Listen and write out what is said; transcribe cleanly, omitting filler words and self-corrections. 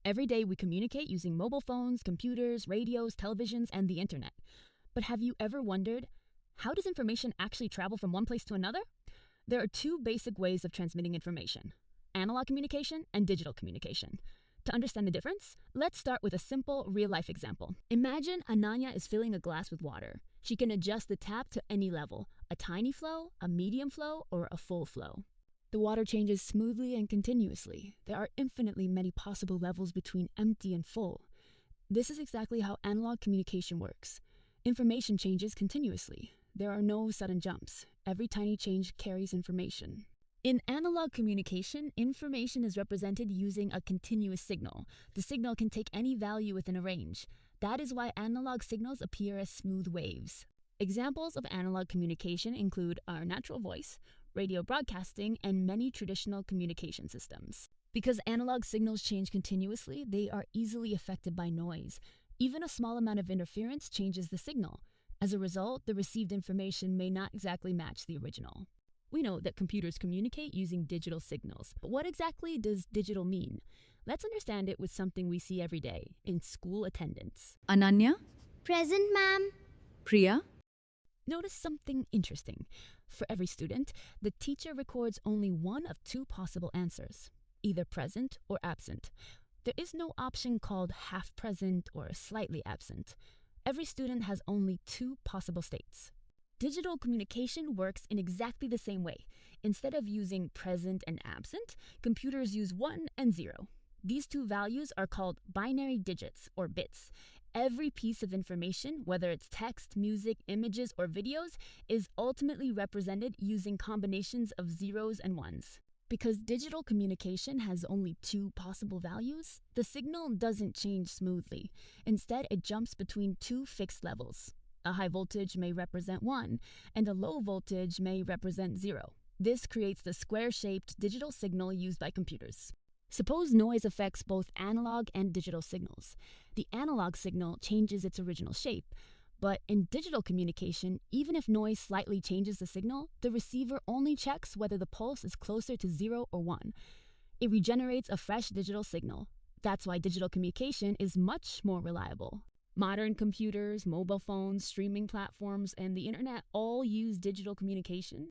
Every day we communicate using mobile phones, computers, radios, televisions, and the internet. But have you ever wondered, how does information actually travel from one place to another? There are two basic ways of transmitting information: analog communication and digital communication. To understand the difference, let's start with a simple real-life example. Imagine Ananya is filling a glass with water. She can adjust the tap to any level: a tiny flow, a medium flow, or a full flow. The water changes smoothly and continuously. There are infinitely many possible levels between empty and full. This is exactly how analog communication works. Information changes continuously. There are no sudden jumps. Every tiny change carries information. In analog communication, information is represented using a continuous signal. The signal can take any value within a range. That is why analog signals appear as smooth waves. Examples of analog communication include our natural voice, radio broadcasting, and many traditional communication systems. Because analog signals change continuously, they are easily affected by noise. Even a small amount of interference changes the signal. As a result, the received information may not exactly match the original. We know that computers communicate using digital signals, but what exactly does digital mean? Let's understand it with something we see every day in school attendance. Ananya? Present, ma'am. Priya? Notice something interesting. For every student, the teacher records only one of two possible answers, either present or absent. There is no option called half present or slightly absent. Every student has only two possible states. Digital communication works in exactly the same way. Instead of using present and absent, computers use 1 and 0. These two values are called binary digits or bits. Every piece of information, whether it's text, music, images, or videos, is ultimately represented using combinations of zeros and ones. Because digital communication has only two possible values, the signal doesn't change smoothly. Instead, it jumps between two fixed levels. A high voltage may represent 1, and a low voltage may represent 0. This creates the square-shaped digital signal used by computers. Suppose noise affects both analog and digital signals. The analog signal changes its original shape, but in digital communication, even if noise slightly changes the signal, the receiver only checks whether the pulse is closer to 0 or 1. It regenerates a fresh digital signal. That's why digital communication is much more reliable. Modern computers, mobile phones, streaming platforms, and the internet all use digital communication